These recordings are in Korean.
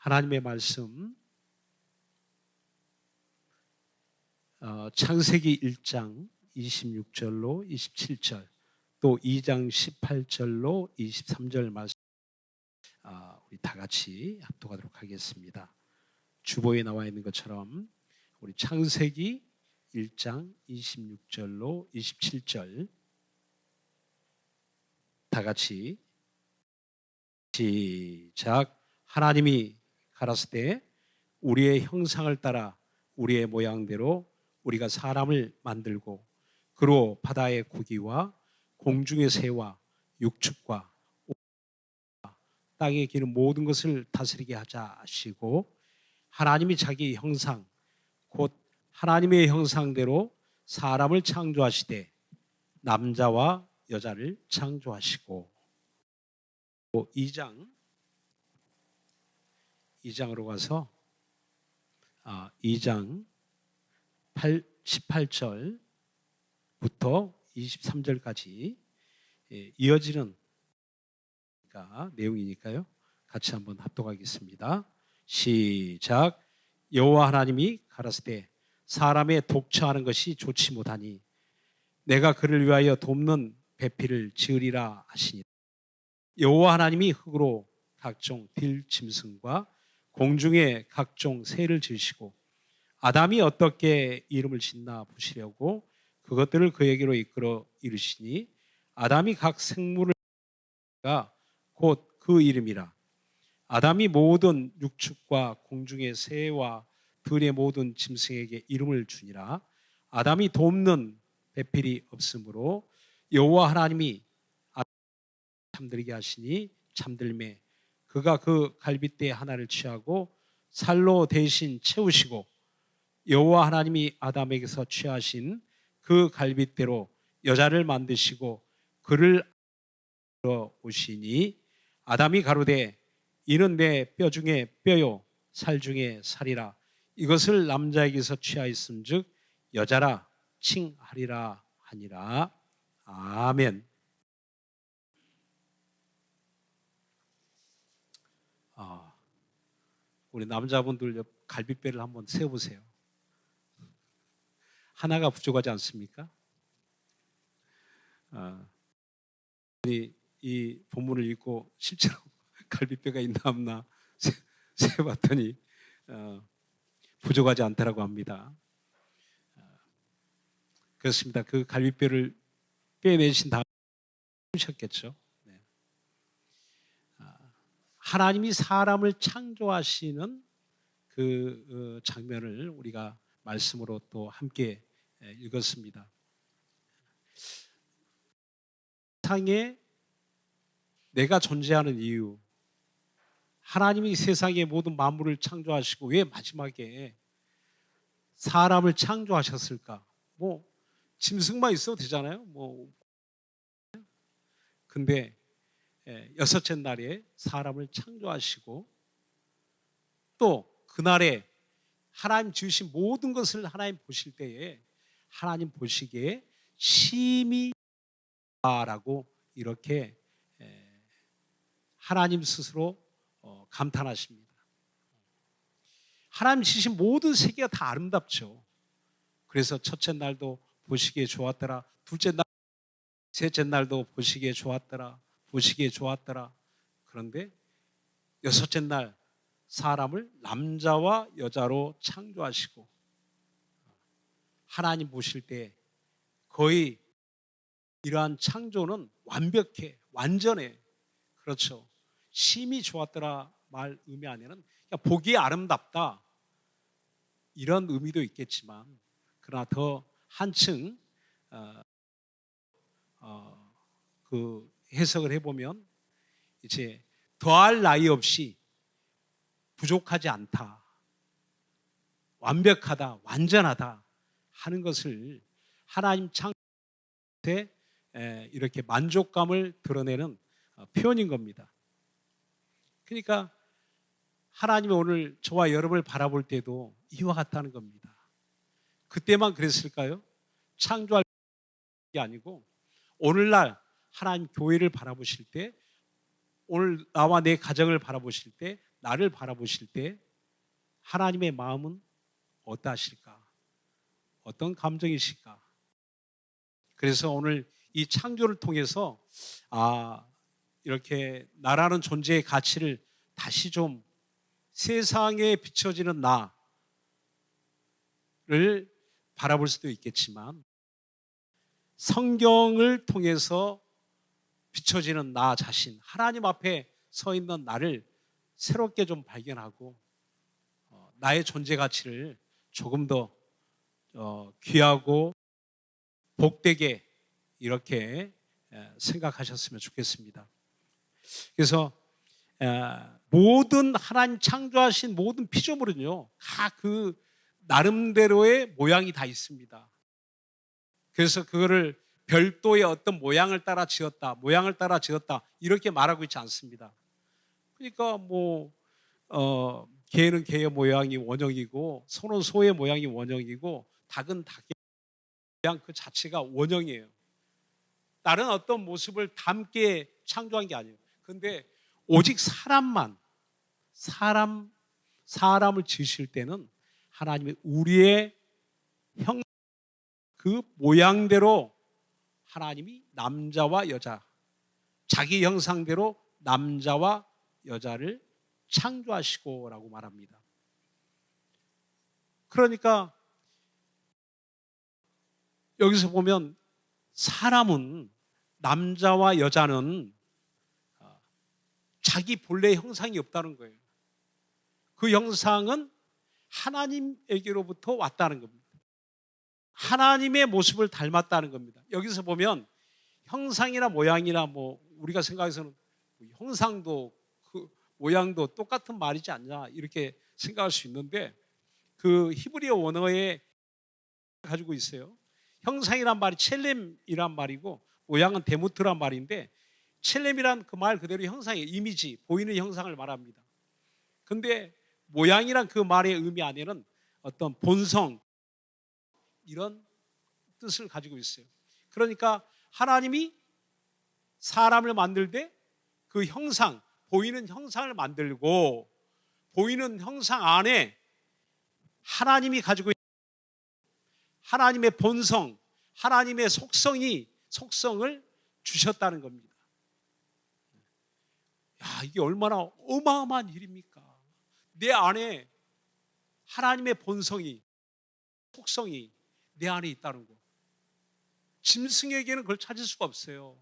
하나님의 말씀 창세기 1장 26절로 27절 또 2장 18절로 23절 말씀 우리 다 같이 합독하도록 하겠습니다. 주보에 나와 있는 것처럼 우리 창세기 1장 26절로 27절 다 같이 시작. 하나님이 가라사대 우리의 형상을 따라 우리의 모양대로 우리가 사람을 만들고 그로 바다의 고기와 공중의 새와 육축과 땅에 기는 모든 것을 다스리게 하자 하시고, 하나님이 자기 형상 곧 하나님의 형상대로 사람을 창조하시되 남자와 여자를 창조하시고, 2장으로 가서 2장 18절부터 23절까지 이어지는 내용이니까요. 같이 한번 합독하겠습니다. 시작. 여호와 하나님이 가라사대 사람의 독처하는 것이 좋지 못하니 내가 그를 위하여 돕는 배필을 지으리라 하시니, 여호와 하나님이 흙으로 각종 들짐승과 공중의 각종 새를 지으시고 아담이 어떻게 이름을 짓나 보시려고 그것들을 그에게로 이끌어 이르시니, 아담이 각 생물을 곧 그 이름이라. 아담이 모든 육축과 공중의 새와 들의 모든 짐승에게 이름을 주니라. 아담이 돕는 배필이 없으므로 여호와 하나님이 잠들게 하시니 잠들매 그가 그 갈빗대 하나를 취하고 살로 대신 채우시고, 여호와 하나님이 아담에게서 취하신 그 갈빗대로 여자를 만드시고 그를 오시니, 아담이 가로되 이는 내 뼈 중에 뼈요 살 중에 살이라. 이것을 남자에게서 취하였음즉 여자라 칭하리라 하니라. 아멘. 우리 남자분들 옆 갈빗배를 한번 세워보세요. 하나가 부족하지 않습니까? 이 본문을 읽고 실제로 갈빗배가 있나 없나 세봤더니 부족하지 않다라고 합니다. 그렇습니다. 그 갈빗배를 빼내신 다음에 하셨겠죠. 네. 하나님이 사람을 창조하시는 그 장면을 우리가 말씀으로 또 함께 읽었습니다. 세상에 내가 존재하는 이유, 하나님이 세상의 모든 만물을 창조하시고 왜 마지막에 사람을 창조하셨을까? 짐승만 있어도 되잖아요. 근데 여섯째 날에 사람을 창조하시고 또 그날에 하나님 지으신 모든 것을 하나님 보실 때에 하나님 보시기에 심히 라고 이렇게 하나님 스스로 감탄하십니다. 하나님 지으신 모든 세계가 다 아름답죠. 그래서 첫째 날도 보시기에 좋았더라. 둘째 날, 셋째 날도 보시기에 좋았더라. 보시기에 좋았더라. 그런데 여섯째 날 사람을 남자와 여자로 창조하시고, 하나님 보실 때 거의 이러한 창조는 완벽해, 완전해. 그렇죠. 심히 좋았더라 말 의미 안에는 그냥 보기에 아름답다 이런 의미도 있겠지만, 그러나 더 한층 그 해석을 해보면 이제 더할 나위 없이 부족하지 않다, 완벽하다, 완전하다 하는 것을 하나님 창조에 이렇게 만족감을 드러내는 표현인 겁니다. 그러니까 하나님이 오늘 저와 여러분을 바라볼 때도 이와 같다는 겁니다. 그때만 그랬을까요? 창조할 게 아니고 오늘날 하나님 교회를 바라보실 때, 오늘 나와 내 가정을 바라보실 때, 나를 바라보실 때 하나님의 마음은 어떠하실까? 어떤 감정이실까? 그래서 오늘 이 창조를 통해서 이렇게 나라는 존재의 가치를 다시 좀 세상에 비춰지는 나를 바라볼 수도 있겠지만 성경을 통해서 비춰지는 나 자신, 하나님 앞에 서 있는 나를 새롭게 좀 발견하고 나의 존재 가치를 조금 더 귀하고 복되게 이렇게 생각하셨으면 좋겠습니다. 그래서 모든 하나님 창조하신 모든 피조물은요, 다 그 나름대로의 모양이 다 있습니다. 그래서 그거를 별도의 어떤 모양을 따라 지었다, 모양을 따라 지었다 이렇게 말하고 있지 않습니다. 그러니까 개는 개의 모양이 원형이고 소는 소의 모양이 원형이고 닭은 닭의 모양 그 자체가 원형이에요. 다른 어떤 모습을 담게 창조한 게 아니에요. 그런데 오직 사람을 지으실 때는 하나님이 우리의 그 모양대로 하나님이 남자와 여자, 자기 형상대로 남자와 여자를 창조하시고라고 말합니다. 그러니까 여기서 보면 사람은, 남자와 여자는 자기 본래의 형상이 없다는 거예요. 그 형상은 하나님에게로부터 왔다는 겁니다. 하나님의 모습을 닮았다는 겁니다. 여기서 보면 형상이나 모양이나 우리가 생각해서는 형상도 그 모양도 똑같은 말이지 않냐 이렇게 생각할 수 있는데 그 히브리어 원어에 가지고 있어요. 형상이란 말이 첼렘이란 말이고 모양은 데모트란 말인데 첼렘이란 그 말 그대로 형상의 이미지, 보이는 형상을 말합니다. 근데 모양이란 그 말의 의미 안에는 어떤 본성 이런 뜻을 가지고 있어요. 그러니까 하나님이 사람을 만들 때 그 형상, 보이는 형상을 만들고 보이는 형상 안에 하나님이 가지고 있는 하나님의 본성, 하나님의 속성을 주셨다는 겁니다. 이게 얼마나 어마어마한 일입니까? 내 안에 하나님의 본성이, 속성이 내 안에 있다는 거. 짐승에게는 그걸 찾을 수가 없어요.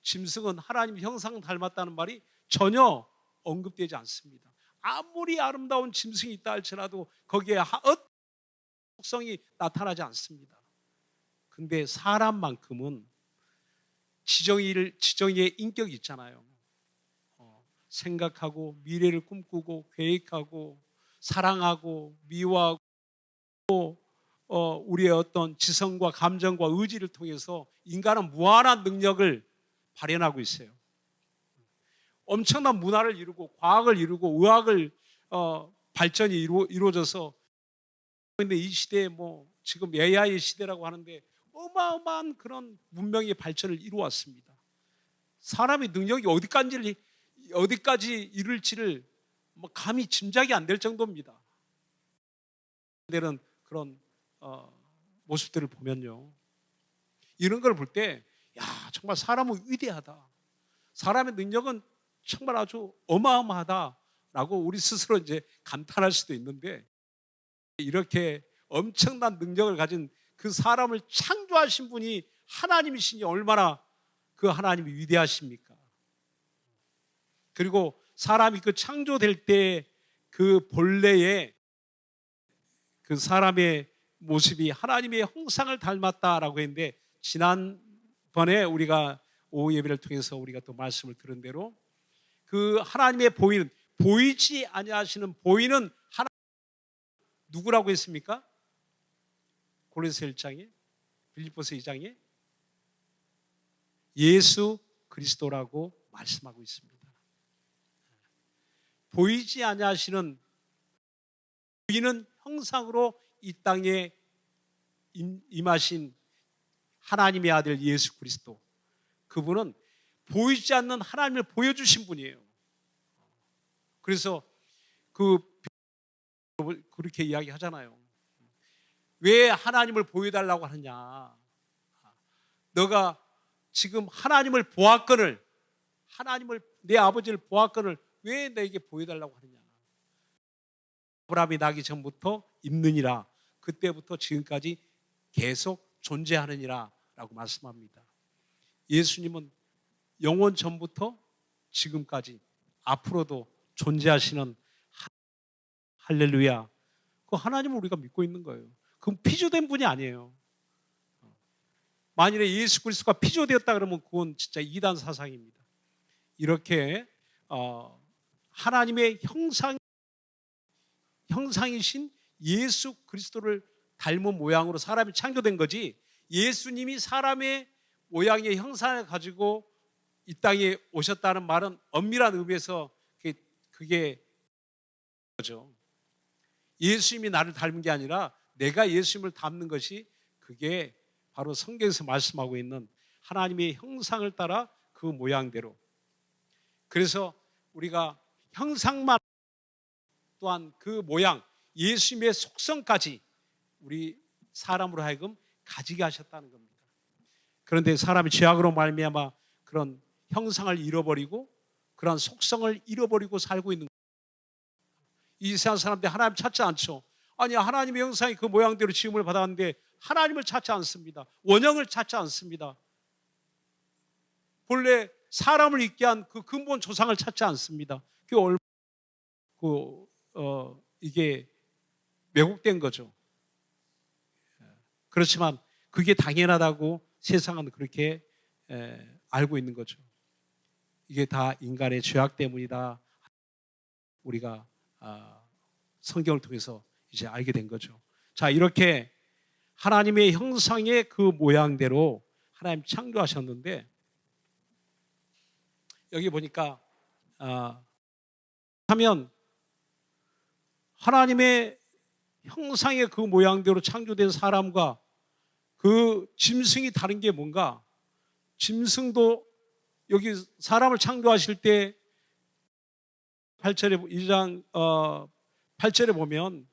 짐승은 하나님 형상 닮았다는 말이 전혀 언급되지 않습니다. 아무리 아름다운 짐승이 있다 할지라도 거기에 어떤 속성이 나타나지 않습니다. 근데 사람만큼은 지정의의 인격이 있잖아요. 생각하고 미래를 꿈꾸고 계획하고 사랑하고 미워하고 우리의 어떤 지성과 감정과 의지를 통해서 인간은 무한한 능력을 발현하고 있어요. 엄청난 문화를 이루고 과학을 이루고 의학을 발전이 이루어져서 근데 이 시대에 지금 AI 시대라고 하는데 어마어마한 그런 문명의 발전을 이루어왔습니다. 사람의 능력이 어디까지 이룰지를 감히 짐작이 안 될 정도입니다. 되는 그런 모습들을 보면요, 이런 걸 볼 때 정말 사람은 위대하다, 사람의 능력은 정말 아주 어마어마하다라고 우리 스스로 이제 감탄할 수도 있는데 이렇게 엄청난 능력을 가진 그 사람을 창조하신 분이 하나님이시니 얼마나 그 하나님이 위대하십니까? 그리고 사람이 그 창조될 때 그 본래의 그 사람의 모습이 하나님의 형상을 닮았다라고 했는데 지난번에 우리가 오후 예배를 통해서 우리가 또 말씀을 들은 대로 그 하나님의 보이지 아니하시는 보이는 하나님 누구라고 했습니까? 고린도서 1장에 빌립보서 2장에 예수 그리스도라고 말씀하고 있습니다. 보이지 아니하시는 보이는 형상으로 이 땅에 임하신 하나님의 아들 예수 그리스도, 그분은 보이지 않는 하나님을 보여주신 분이에요. 그래서 그 그렇게 이야기하잖아요. 왜 하나님을 보여달라고 하느냐? 너가 지금 하나님을 보았거늘, 하나님을, 내 아버지를 보았거늘 왜 내게 보여달라고 하느냐? 아브라함이 나기 전부터 있느니라. 그때부터 지금까지 계속 존재하느니라 라고 말씀합니다. 예수님은 영원 전부터 지금까지 앞으로도 존재하시는 할렐루야. 그 하나님을 우리가 믿고 있는 거예요. 그건 피조된 분이 아니에요. 만일에 예수 그리스도가 피조되었다 그러면 그건 진짜 이단 사상입니다. 이렇게 하나님의 형상이신 예수 그리스도를 닮은 모양으로 사람이 창조된 거지, 예수님이 사람의 모양의 형상을 가지고 이 땅에 오셨다는 말은 엄밀한 의미에서 그게 거죠. 예수님이 나를 닮은 게 아니라 내가 예수님을 닮는 것이, 그게 바로 성경에서 말씀하고 있는 하나님의 형상을 따라 그 모양대로. 그래서 우리가 형상만, 또한 그 모양, 예수님의 속성까지 우리 사람으로 하여금 가지게 하셨다는 겁니다. 그런데 사람이 죄악으로 말미암아 그런 형상을 잃어버리고 그런 속성을 잃어버리고 살고 있는 거예요. 이 세상 사람들이 하나님 찾지 않죠. 아니, 하나님의 형상이 그 모양대로 지음을 받았는데 하나님을 찾지 않습니다. 원형을 찾지 않습니다. 본래 사람을 있게 한 그 근본 조상을 찾지 않습니다. 이게 왜곡된 거죠. 그렇지만 그게 당연하다고 세상은 그렇게 알고 있는 거죠. 이게 다 인간의 죄악 때문이다. 우리가 성경을 통해서 이제 알게 된 거죠. 자, 이렇게 하나님의 형상의 그 모양대로 하나님 창조하셨는데, 여기 보니까 하면 하나님의 형상의 그 모양대로 창조된 사람과 그 짐승이 다른 게 뭔가? 짐승도 여기 사람을 창조하실 때 2장 8절에 보면,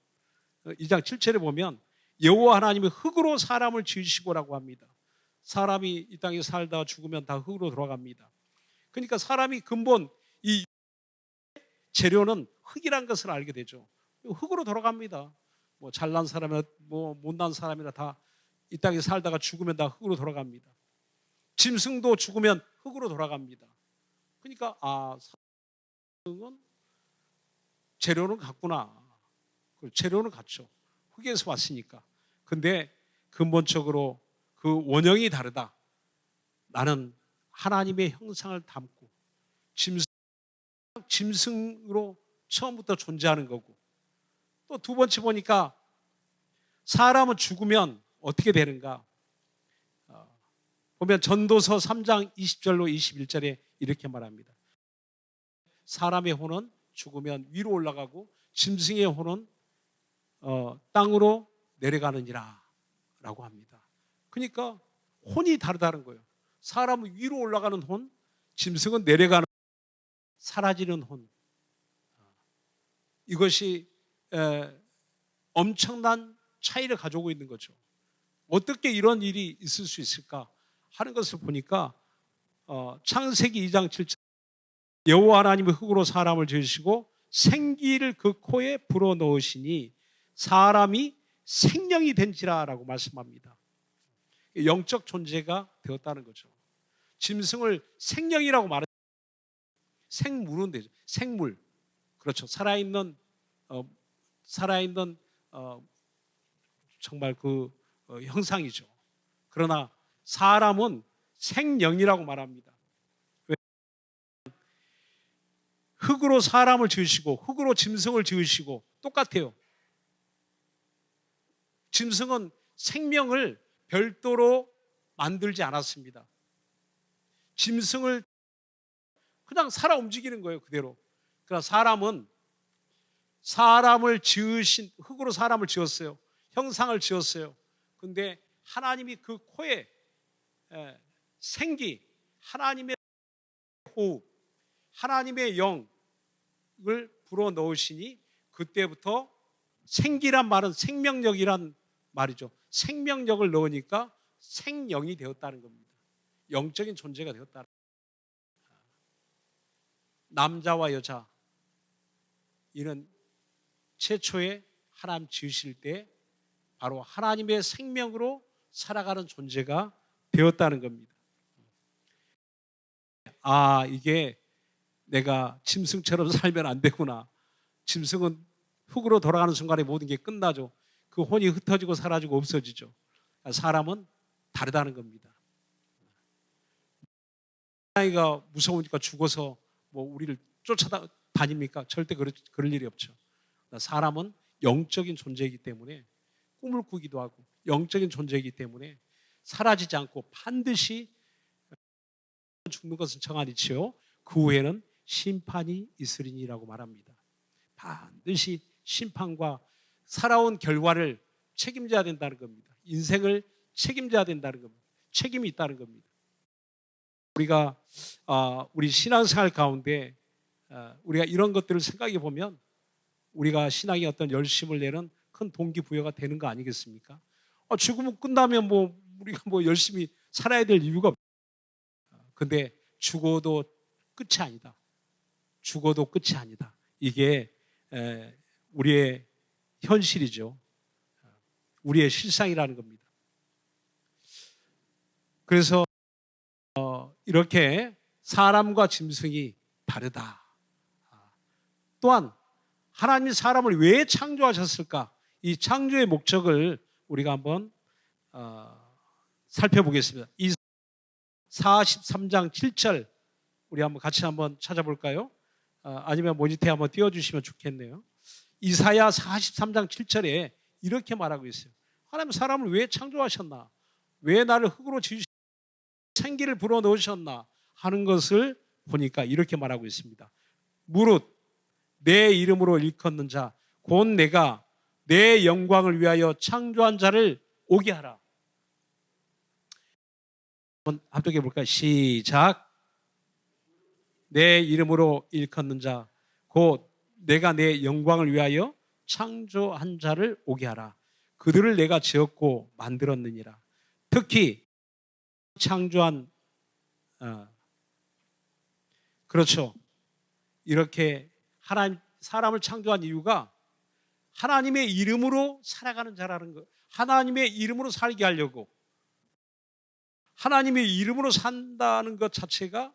2장 7절에 보면 여호와 하나님이 흙으로 사람을 지으시고라고 합니다. 사람이 이 땅에 살다 죽으면 다 흙으로 돌아갑니다. 그러니까 사람이 근본 이 재료는 흙이란 것을 알게 되죠. 흙으로 돌아갑니다. 뭐 잘난 사람이나 뭐 못난 사람이나 다 이 땅에 살다가 죽으면 다 흙으로 돌아갑니다. 짐승도 죽으면 흙으로 돌아갑니다. 그러니까 사람은 재료는 같구나. 재료는 같죠. 흙에서 왔으니까. 근데 근본적으로 그 원형이 다르다. 나는 하나님의 형상을 담고 짐승으로 처음부터 존재하는 거고, 또 두 번째 보니까 사람은 죽으면 어떻게 되는가? 보면 전도서 3장 20절로 21절에 이렇게 말합니다. 사람의 혼은 죽으면 위로 올라가고 짐승의 혼은 땅으로 내려가느니라 라고 합니다. 그러니까 혼이 다르다는 거예요. 사람은 위로 올라가는 혼, 짐승은 내려가는, 사라지는 혼. 이것이 엄청난 차이를 가져오고 있는 거죠. 어떻게 이런 일이 있을 수 있을까 하는 것을 보니까 창세기 2장 7절, 여호와 하나님이 흙으로 사람을 지으시고 생기를 그 코에 불어넣으시니 사람이 생명이 된지라라고 말씀합니다. 영적 존재가 되었다는 거죠. 짐승을 생명이라고 말해요. 생물은 되죠. 생물. 그렇죠. 살아있는 정말 그 형상이죠. 그러나 사람은 생령이라고 말합니다. 흙으로 사람을 지으시고 흙으로 짐승을 지으시고 똑같아요. 짐승은 생명을 별도로 만들지 않았습니다. 짐승을 그냥 살아 움직이는 거예요, 그대로. 그러나 사람은 사람을 지으신, 흙으로 사람을 지었어요. 형상을 지었어요. 근데 하나님이 그 코에 생기, 하나님의 호흡, 하나님의 영을 불어넣으시니 그때부터 생기란 말은 생명력이란 말이죠. 생명력을 넣으니까 생명이 되었다는 겁니다. 영적인 존재가 되었다. 남자와 여자, 이는 최초에 하나님 지으실 때 바로 하나님의 생명으로 살아가는 존재가 되었다는 겁니다. 아, 이게 내가 짐승처럼 살면 안 되구나. 짐승은 흙으로 돌아가는 순간에 모든 게 끝나죠. 그 혼이 흩어지고 사라지고 없어지죠. 사람은 다르다는 겁니다. 아이가 무서우니까 죽어서 뭐 우리를 쫓아다닙니까? 절대 그럴 일이 없죠. 사람은 영적인 존재이기 때문에 꿈을 꾸기도 하고 영적인 존재이기 때문에 사라지지 않고 반드시 죽는 것은 정하니치요. 그 후에는 심판이 있으리니라고 말합니다. 반드시 심판과 살아온 결과를 책임져야 된다는 겁니다. 인생을 책임져야 된다는 겁니다. 책임이 있다는 겁니다. 우리가 우리 신앙생활 가운데 우리가 이런 것들을 생각해 보면 우리가 신앙에 어떤 열심을 내는 큰 동기부여가 되는 거 아니겠습니까? 죽으면 끝나면 뭐 우리가 뭐 열심히 살아야 될 이유가 없어요. 근데 죽어도 끝이 아니다. 죽어도 끝이 아니다. 이게 우리의 현실이죠. 우리의 실상이라는 겁니다. 그래서 이렇게 사람과 짐승이 다르다. 또한 하나님이 사람을 왜 창조하셨을까? 이 창조의 목적을 우리가 한번 살펴보겠습니다. 이 43장 7절 우리 한번 같이 한번 찾아볼까요? 아니면 모니터에 한번 띄워주시면 좋겠네요. 이사야 43장 7절에 이렇게 말하고 있어요. 하나님 사람을 왜 창조하셨나? 왜 나를 흙으로 지으셨나? 생기를 불어넣으셨나? 하는 것을 보니까 이렇게 말하고 있습니다. 무릇 내 이름으로 일컫는 자, 곧 내가 내 영광을 위하여 창조한 자를 오게 하라. 한번 합독해 볼까요? 시작. 내 이름으로 일컫는 자, 곧 내가 내 영광을 위하여 창조한 자를 오게 하라. 그들을 내가 지었고 만들었느니라. 특히 창조한 그렇죠. 이렇게 하나님 사람을 창조한 이유가 하나님의 이름으로 살아가는 자라는 것. 하나님의 이름으로 살게 하려고. 하나님의 이름으로 산다는 것 자체가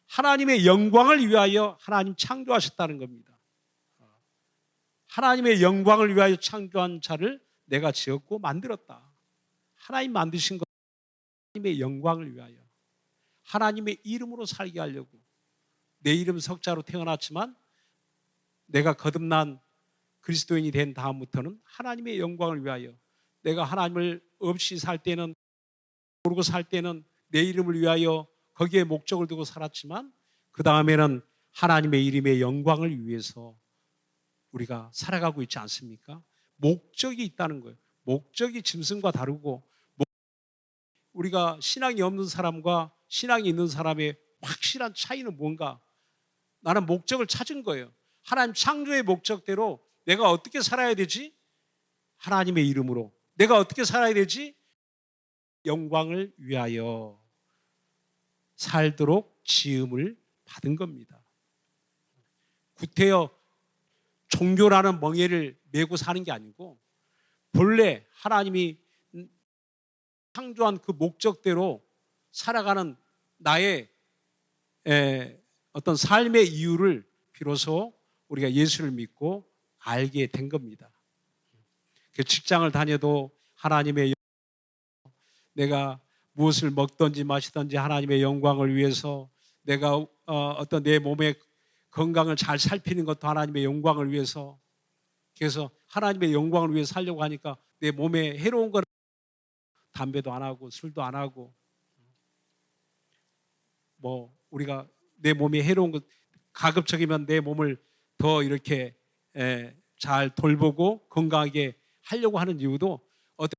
하나님의 영광을 위하여 하나님 창조하셨다는 겁니다. 하나님의 영광을 위하여 창조한 자를 내가 지었고 만들었다. 하나님 만드신 것, 하나님의 영광을 위하여 하나님의 이름으로 살게 하려고. 내 이름 석자로 태어났지만 내가 거듭난 그리스도인이 된 다음부터는 하나님의 영광을 위하여, 내가 하나님을 없이 살 때는, 모르고 살 때는 내 이름을 위하여 거기에 목적을 두고 살았지만 그 다음에는 하나님의 이름의 영광을 위해서 우리가 살아가고 있지 않습니까? 목적이 있다는 거예요. 목적이 짐승과 다르고, 우리가 신앙이 없는 사람과 신앙이 있는 사람의 확실한 차이는 뭔가? 나는 목적을 찾은 거예요. 하나님 창조의 목적대로 내가 어떻게 살아야 되지? 하나님의 이름으로. 내가 어떻게 살아야 되지? 영광을 위하여 살도록 지음을 받은 겁니다. 구태여 종교라는 멍에를 메고 사는 게 아니고 본래 하나님이 창조한 그 목적대로 살아가는 나의 어떤 삶의 이유를 비로소 우리가 예수를 믿고 알게 된 겁니다. 직장을 다녀도 하나님의, 내가 무엇을 먹든지 마시든지 하나님의 영광을 위해서, 내가 어떤 내 몸의 건강을 잘 살피는 것도 하나님의 영광을 위해서, 그래서 하나님의 영광을 위해서 살려고 하니까 내 몸에 해로운 걸, 담배도 안 하고 술도 안 하고, 뭐 우리가 내 몸에 해로운 것, 가급적이면 내 몸을 더 이렇게 잘 돌보고 건강하게 하려고 하는 이유도 어떤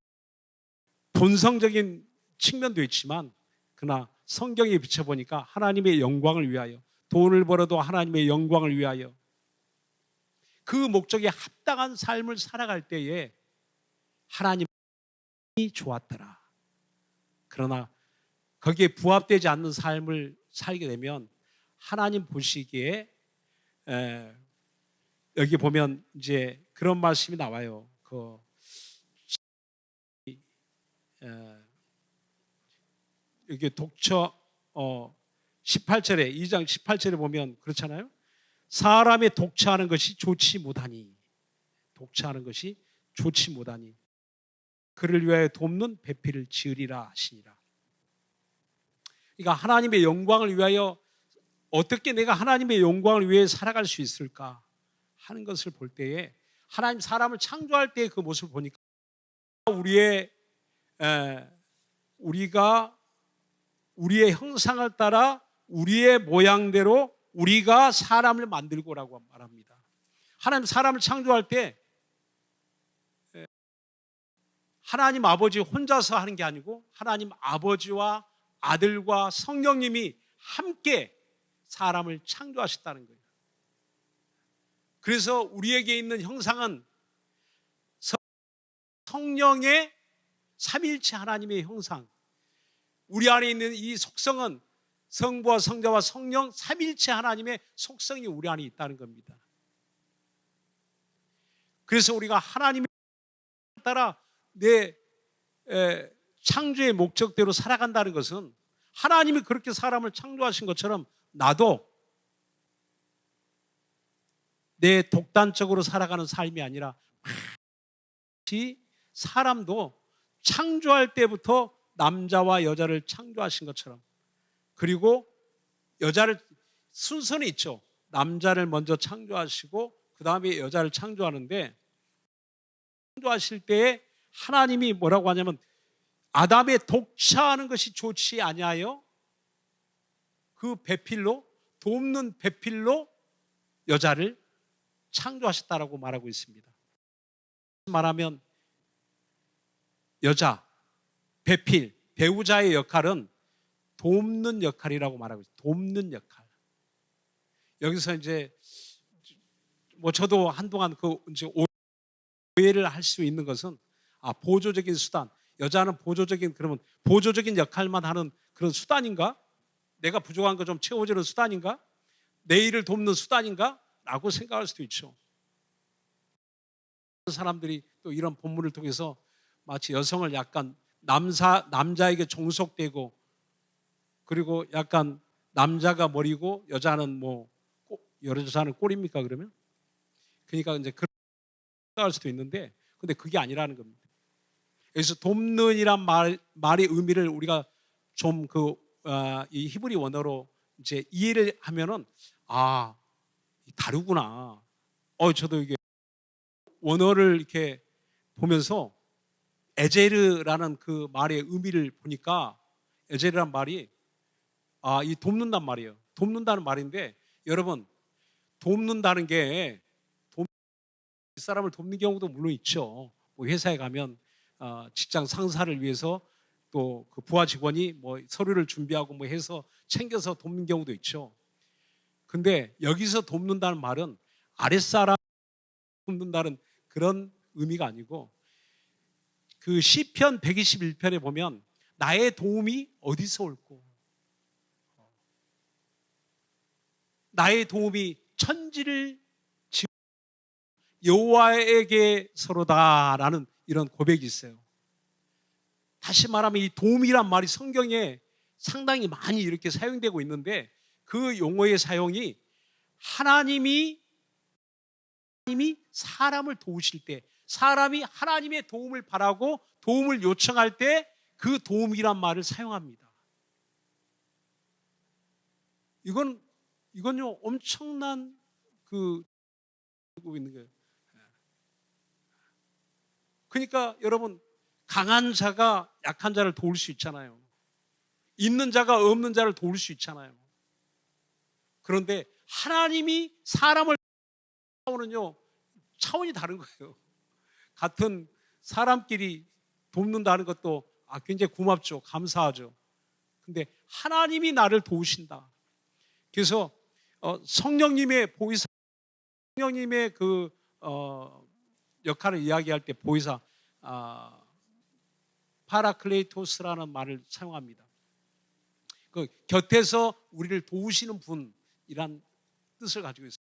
본성적인 측면도 있지만, 그러나 성경에 비춰보니까 하나님의 영광을 위하여, 돈을 벌어도 하나님의 영광을 위하여, 그 목적에 합당한 삶을 살아갈 때에 하나님이 좋았더라. 그러나 거기에 부합되지 않는 삶을 살게 되면 하나님 보시기에 여기 보면 이제 그런 말씀이 나와요. 여기 독처 18절에 2장 18절에 보면 그렇잖아요. 사람의 독처하는 것이 좋지 못하니, 독처하는 것이 좋지 못하니 그를 위하여 돕는 배필을 지으리라 하시니라. 그러니까 하나님의 영광을 위하여 어떻게 내가 하나님의 영광을 위해 살아갈 수 있을까 하는 것을 볼 때에 하나님 사람을 창조할 때의 그 모습을 보니까 우리가 우리의 형상을 따라 우리의 모양대로 우리가 사람을 만들고라고 말합니다. 하나님 사람을 창조할 때 하나님 아버지 혼자서 하는 게 아니고 하나님 아버지와 아들과 성령님이 함께 사람을 창조하셨다는 거예요. 그래서 우리에게 있는 형상은 성령의 삼위일체 하나님의 형상, 우리 안에 있는 이 속성은 성부와 성자와 성령 삼위일체 하나님의 속성이 우리 안에 있다는 겁니다. 그래서 우리가 하나님에 따라 내 창조의 목적대로 살아간다는 것은 하나님이 그렇게 사람을 창조하신 것처럼 나도 내 독단적으로 살아가는 삶이 아니라 사람도 창조할 때부터 남자와 여자를 창조하신 것처럼, 그리고 여자를 순서는 있죠. 남자를 먼저 창조하시고 그 다음에 여자를 창조하는데, 창조하실 때에 하나님이 뭐라고 하냐면 아담의 독처하는 것이 좋지 아니하여 그 배필로, 돕는 배필로 여자를 창조하셨다라고 말하고 있습니다. 말하면 여자, 배필, 배우자의 역할은 돕는 역할이라고 말하고 있어요. 돕는 역할. 여기서 이제 뭐 저도 한동안 이제 오해를 할 수 있는 것은 보조적인 수단, 여자는 그러면 보조적인 역할만 하는 그런 수단인가? 내가 부족한 거 좀 채워주는 수단인가? 내 일을 돕는 수단인가? 라고 생각할 수도 있죠. 사람들이 또 이런 본문을 통해서 마치 여성을 약간 남자에게 종속되고, 그리고 약간 남자가 머리고 여자는 여자는 꼬리입니까 그러면? 그러니까 이제 그런 생각할 수도 있는데, 근데 그게 아니라는 겁니다. 여기서 돕는이란 말의 의미를 우리가 좀 이 히브리 원어로 이제 이해를 하면은 다르구나. 저도 이게 원어를 이렇게 보면서 에제르라는 그 말의 의미를 보니까, 에제르란 말이 이 돕는단 말이에요. 돕는다는 말인데, 여러분, 돕는다는 게 사람을 돕는 경우도 물론 있죠. 회사에 가면 직장 상사를 위해서 또 그 부하 직원이 서류를 준비하고 해서 챙겨서 돕는 경우도 있죠. 근데 여기서 돕는다는 말은 아랫사람 돕는다는 그런 의미가 아니고, 그 시편 121편에 보면 나의 도움이 어디서 올꼬? 나의 도움이 천지를 여호와에게서로다라는 이런 고백이 있어요. 다시 말하면 이 도움이란 말이 성경에 상당히 많이 이렇게 사용되고 있는데, 그 용어의 사용이 하나님이 사람을 도우실 때, 사람이 하나님의 도움을 바라고 도움을 요청할 때 그 도움이란 말을 사용합니다. 이건요 엄청난 있는 거예요. 그러니까 여러분, 강한 자가 약한 자를 도울 수 있잖아요. 있는 자가 없는 자를 도울 수 있잖아요. 그런데 하나님이 사람을 도우는요 차원이 다른 거예요. 같은 사람끼리 돕는다는 것도 굉장히 고맙죠. 감사하죠. 근데 하나님이 나를 도우신다. 그래서 성령님의 보이사, 성령님의 역할을 이야기할 때 보혜사 파라클레이토스라는 말을 사용합니다. 그 곁에서 우리를 도우시는 분이란 뜻을 가지고 있습니다.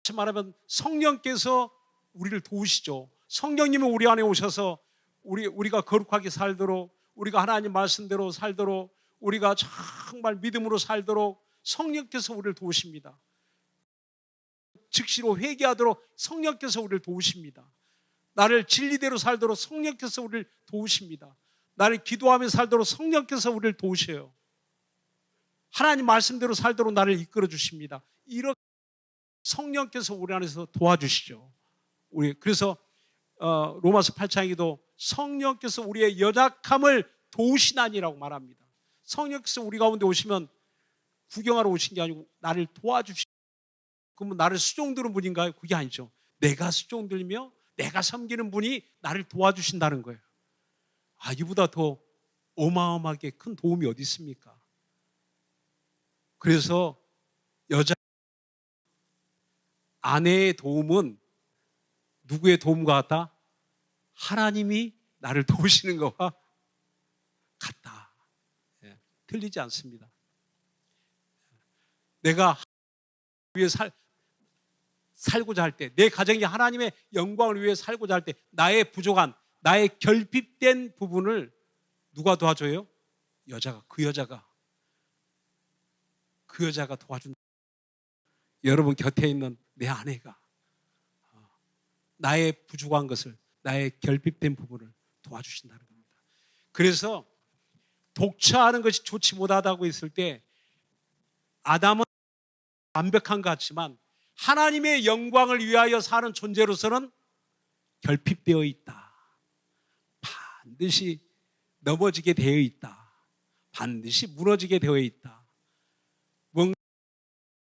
다시 말하면 성령께서 우리를 도우시죠. 성령님은 우리 안에 오셔서 우리가 거룩하게 살도록, 우리가 하나님 말씀대로 살도록, 우리가 정말 믿음으로 살도록 성령께서 우리를 도우십니다. 즉시로 회개하도록 성령께서 우리를 도우십니다. 나를 진리대로 살도록 성령께서 우리를 도우십니다. 나를 기도하며 살도록 성령께서 우리를 도우셔요. 하나님 말씀대로 살도록 나를 이끌어 주십니다. 이렇게 성령께서 우리 안에서 도와주시죠. 그래서 로마서 8장에도 성령께서 우리의 연약함을 도우시나니라고 말합니다. 성령께서 우리 가운데 오시면 구경하러 오신 게 아니고 나를 도와주시죠. 그러면 나를 수종드는 분인가요? 그게 아니죠. 내가 수종들며 내가 섬기는 분이 나를 도와주신다는 거예요. 이보다 더 어마어마하게 큰 도움이 어디 있습니까? 그래서 아내의 도움은 누구의 도움과 같다? 하나님이 나를 도우시는 것과 같다. 틀리지 않습니다. 내가 위해 살고자 할 때, 내 가정이 하나님의 영광을 위해 살고자 할 때 나의 부족한, 나의 결핍된 부분을 누가 도와줘요? 그 여자가 도와준다. 여러분 곁에 있는 내 아내가 나의 부족한 것을, 나의 결핍된 부분을 도와주신다는 겁니다. 그래서 독처하는 것이 좋지 못하다고 했을 때 아담은 완벽한 것 같지만 하나님의 영광을 위하여 사는 존재로서는 결핍되어 있다. 반드시 넘어지게 되어 있다. 반드시 무너지게 되어 있다. 뭔가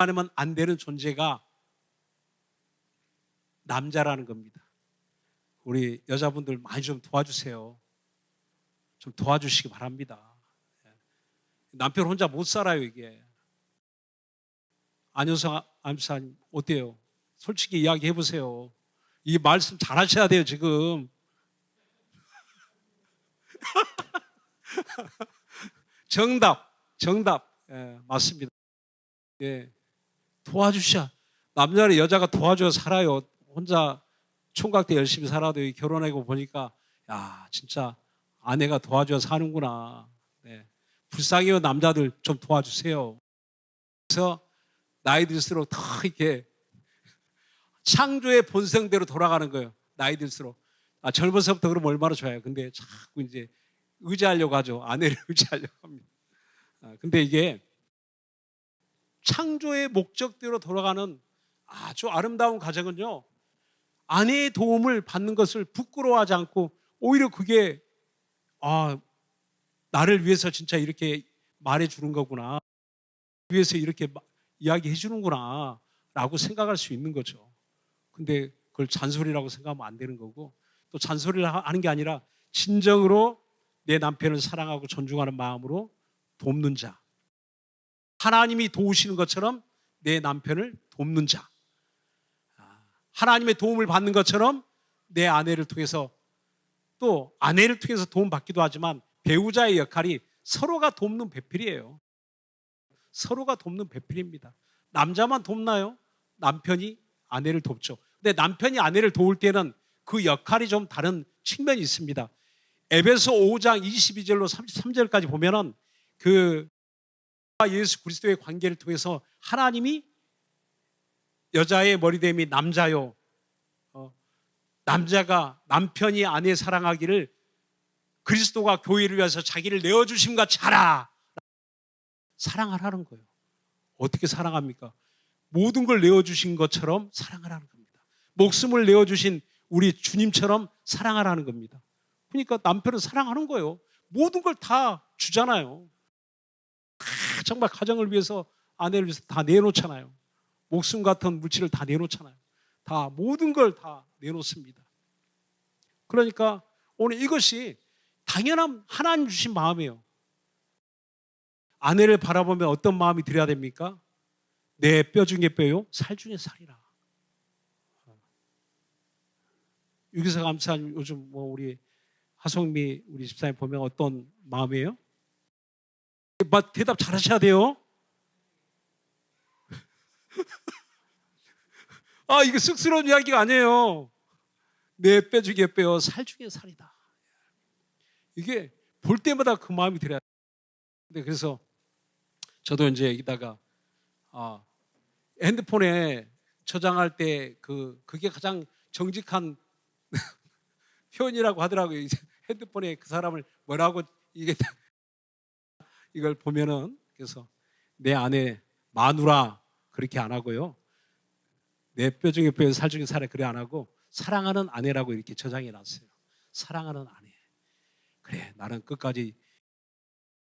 하면 안 되는 존재가 남자라는 겁니다. 우리 여자분들 많이 좀 도와주세요. 좀 도와주시기 바랍니다. 남편 혼자 못 살아요, 이게. 안효성 안사님 어때요? 솔직히 이야기해 보세요. 이 말씀 잘 하셔야 돼요, 지금. 정답. 맞습니다. 도와주셔. 남자를 여자가 도와줘야 살아요. 혼자 총각 때 열심히 살아도 결혼하고 보니까 진짜 아내가 도와줘야 사는구나. 불쌍해요. 남자들 좀 도와주세요. 그래서 나이 들수록 더 이렇게 창조의 본성대로 돌아가는 거예요. 나이 들수록. 젊어서부터 그러면 얼마나 좋아요. 근데 자꾸 이제 의지하려고 하죠. 아내를 의지하려고 합니다. 근데 이게 창조의 목적대로 돌아가는 아주 아름다운 가정은요, 아내의 도움을 받는 것을 부끄러워하지 않고 오히려 그게 나를 위해서 진짜 이렇게 말해주는 거구나, 위해서 이렇게 이야기해 주는구나 라고 생각할 수 있는 거죠. 근데 그걸 잔소리라고 생각하면 안 되는 거고, 또 잔소리를 하는 게 아니라 진정으로 내 남편을 사랑하고 존중하는 마음으로 돕는 자, 하나님이 도우시는 것처럼 내 남편을 돕는 자, 하나님의 도움을 받는 것처럼 내 아내를 통해서, 또 아내를 통해서 도움받기도 하지만 배우자의 역할이 서로가 돕는 배필이에요. 서로가 돕는 배필입니다. 남자만 돕나요? 남편이 아내를 돕죠. 근데 남편이 아내를 도울 때는 그 역할이 좀 다른 측면이 있습니다. 에베소 5장 22절로 33절까지 보면은 그 예수 그리스도의 관계를 통해서 하나님이 여자의 머리됨이 남자요, 남자가 남편이 아내 사랑하기를 그리스도가 교회를 위해서 자기를 내어주심 같이 하라. 사랑하라는 거예요. 어떻게 사랑합니까? 모든 걸 내어주신 것처럼 사랑하라는 겁니다. 목숨을 내어주신 우리 주님처럼 사랑하라는 겁니다. 그러니까 남편은 사랑하는 거예요. 모든 걸 다 주잖아요. 정말 가정을 위해서, 아내를 위해서 다 내놓잖아요. 목숨 같은 물질을 다 내놓잖아요. 다 모든 걸 다 내놓습니다. 그러니까 오늘 이것이 당연한 하나님 주신 마음이에요. 아내를 바라보면 어떤 마음이 들어야 됩니까? 내 뼈 중에 뼈요, 살 중에 살이라. 유기사 감사님 요즘 뭐 우리 하성미 우리 집사님 보면 어떤 마음이에요? 대답 잘하셔야 돼요. 아, 이거 쑥스러운 이야기가 아니에요. 내 뼈 중에 뼈, 살 중에 살이다. 이게 볼 때마다 그 마음이 들어야 돼. 그래서 저도 이제 여기다가 핸드폰에 저장할 때 그게 가장 정직한 표현이라고 하더라고요. 이제 핸드폰에 그 사람을 뭐라고 이게 이걸 보면은 그래서 내 아내 마누라 그렇게 안 하고요. 내 뼈 중에 뼈, 살 중에 살에 그래 안 하고 사랑하는 아내라고 이렇게 저장해 놨어요. 사랑하는 아내. 그래, 나는 끝까지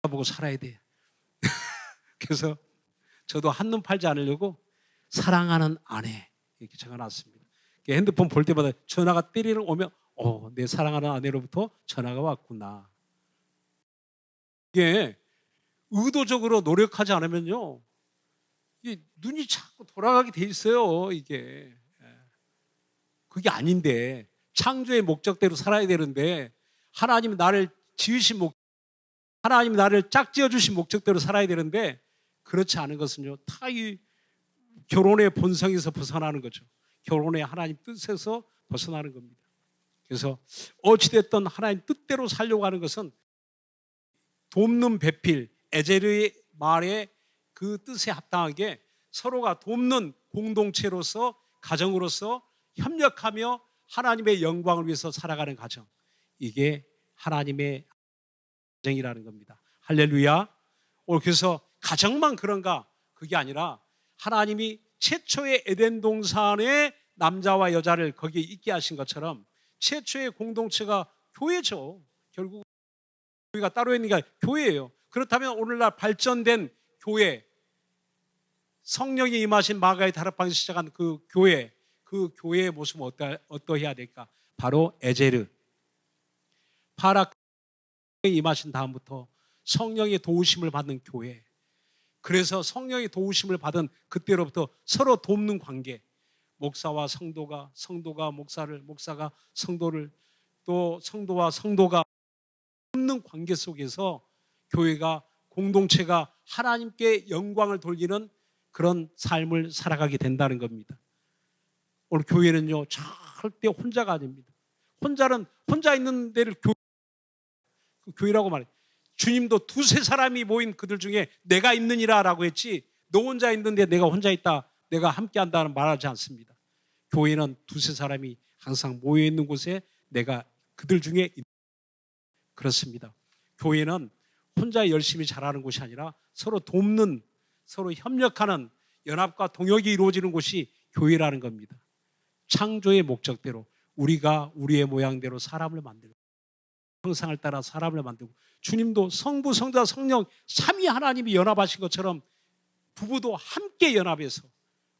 보고 살아야 돼. 그래서 저도 한눈 팔지 않으려고 사랑하는 아내 이렇게 적어놨습니다. 핸드폰 볼 때마다 전화가 때리는 오면 내 사랑하는 아내로부터 전화가 왔구나. 이게 의도적으로 노력하지 않으면요, 이게 눈이 자꾸 돌아가게 돼 있어요. 이게 그게 아닌데 창조의 목적대로 살아야 되는데 하나님이 나를 지으신 하나님이 나를 짝지어 주신 목적대로 살아야 되는데 그렇지 않은 것은요, 다 이 결혼의 본성에서 벗어나는 거죠. 결혼의 하나님 뜻에서 벗어나는 겁니다. 그래서 어찌됐든 하나님 뜻대로 살려고 하는 것은 돕는 배필, 에제르의 말에 그 뜻에 합당하게 서로가 돕는 공동체로서 가정으로서 협력하며 하나님의 영광을 위해서 살아가는 가정. 이게 하나님의 가정이라는 겁니다. 할렐루야. 오늘 그래서 가정만 그런가? 그게 아니라 하나님이 최초의 에덴 동산에 남자와 여자를 거기에 있게 하신 것처럼 최초의 공동체가 교회죠. 결국 교회가 따로 있는 게 교회예요. 그렇다면 오늘날 발전된 교회, 성령이 임하신 마가의 다락방에서 시작한 그 교회의 모습은 어떠해야 될까? 바로 에제르, 파락이 임하신 다음부터 성령의 도우심을 받는 교회. 그래서 성령의 도우심을 받은 그때로부터 서로 돕는 관계. 목사와 성도가 목사를, 목사가 성도를, 또 성도와 성도가 돕는 관계 속에서 교회가, 공동체가 하나님께 영광을 돌리는 그런 삶을 살아가게 된다는 겁니다. 오늘 교회는요, 절대 혼자가 아닙니다. 혼자 있는 데를 교회라고 말해요. 주님도 두세 사람이 모인 그들 중에 내가 있느니라 라고 했지, 너 혼자 있는데 내가 혼자 있다, 내가 함께 한다는 말하지 않습니다. 교회는 두세 사람이 항상 모여 있는 곳에 내가 그들 중에 그렇습니다. 교회는 혼자 열심히 잘하는 곳이 아니라 서로 돕는, 서로 협력하는 연합과 동역이 이루어지는 곳이 교회라는 겁니다. 창조의 목적대로 우리가 우리의 모양대로 사람을 만들고 형상을 따라 사람을 만들고, 주님도 성부, 성자, 성령 삼위 하나님이 연합하신 것처럼 부부도 함께 연합해서,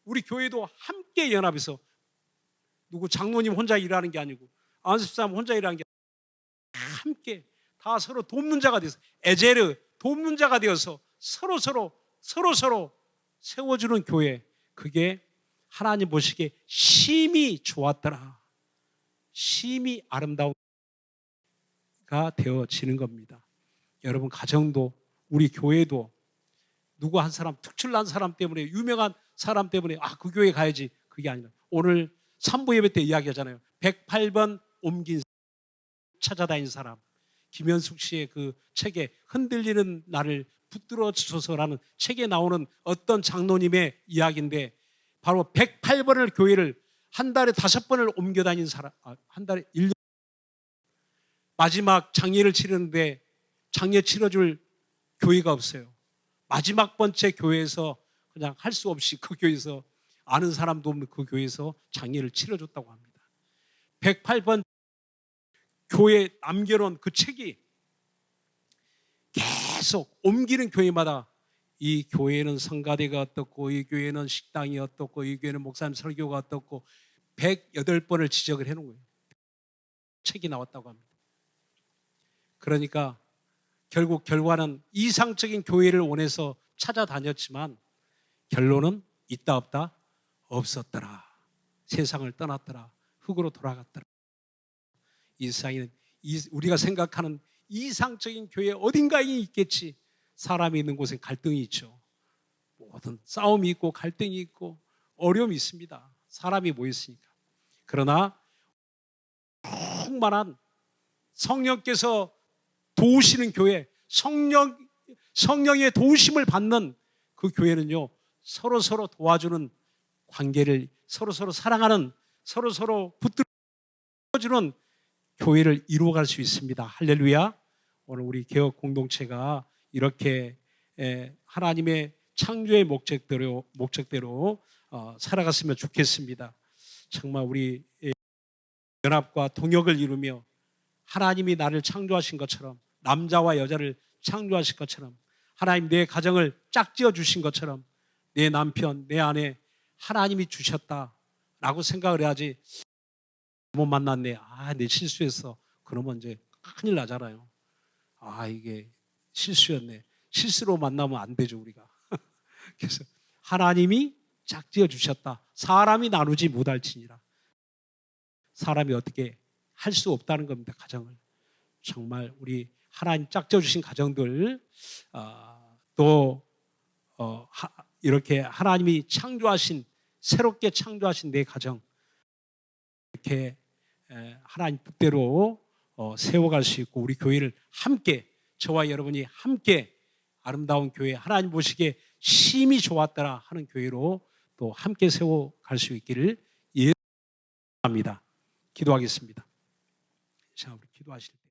우리 교회도 함께 연합해서, 누구 장로님 혼자 일하는 게 아니고 안수사님 혼자 일하는 게 아니고 함께 다 서로 돕는 자가 되어서, 에제르 돕는 자가 되어서 서로 세워주는 교회, 그게 하나님 보시기에 심히 좋았더라, 심히 아름다운 가 되어지는 겁니다. 여러분, 가정도 우리 교회도 누구 한 사람, 특출난 사람 때문에, 유명한 사람 때문에 그 교회 가야지, 그게 아니라 오늘 3부 예배 때 이야기하잖아요. 108번 옮긴 찾아다닌 사람, 김현숙 씨의 그 책에 흔들리는 나를 붙들어 주소서라는 책에 나오는 어떤 장로님의 이야기인데, 바로 108번을 교회를 한 달에 5번을 옮겨 다닌 사람, 한 달에 1년 마지막 장례를 치르는데 장례 치러줄 교회가 없어요. 마지막 번째 교회에서 그냥 할 수 없이 그 교회에서, 아는 사람도 없는 그 교회에서 장례를 치러줬다고 합니다. 108번 교회에 남겨놓은 그 책이 계속 옮기는 교회마다 이 교회는 성가대가 어떻고, 이 교회는 식당이 어떻고, 이 교회는 목사님 설교가 어떻고 108번을 지적을 해놓은 거예요. 책이 나왔다고 합니다. 그러니까 결국 결과는 이상적인 교회를 원해서 찾아다녔지만 결론은 있다 없다 없었더라. 세상을 떠났더라. 흙으로 돌아갔더라. 이 세상에는 우리가 생각하는 이상적인 교회 어딘가에 있겠지. 사람이 있는 곳에 갈등이 있죠. 모든 싸움이 있고 갈등이 있고 어려움이 있습니다. 사람이 모였으니까. 그러나 충만한 성령께서 도우시는 교회, 성령의 도우심을 받는 그 교회는요, 서로 도와주는 관계를, 서로 사랑하는, 서로 붙들어주는 교회를 이루어갈 수 있습니다. 할렐루야. 오늘 우리 개혁 공동체가 이렇게 하나님의 창조의 목적대로 살아갔으면 좋겠습니다. 정말 우리 연합과 동역을 이루며 하나님이 나를 창조하신 것처럼, 남자와 여자를 창조하신 것처럼, 하나님 내 가정을 짝지어 주신 것처럼 내 남편, 내 아내 하나님이 주셨다라고 생각을 해야지. 잘못 만났네. 내 실수했어. 그러면 이제 큰일 나잖아요. 이게 실수였네. 실수로 만나면 안 되죠, 우리가. 그래서 하나님이 짝지어 주셨다. 사람이 나누지 못할지니라. 사람이 어떻게 할 수 없다는 겁니다. 가정을. 정말 우리 하나님 짝지어 주신 가정들, 이렇게 하나님이 새롭게 창조하신 내 가정, 이렇게 하나님 뜻대로 세워갈 수 있고, 우리 교회를 함께, 저와 여러분이 함께 아름다운 교회, 하나님 보시기에 심히 좋았더라 하는 교회로 또 함께 세워갈 수 있기를 예언합니다. 기도하겠습니다. 자, 우리 기도하실 때.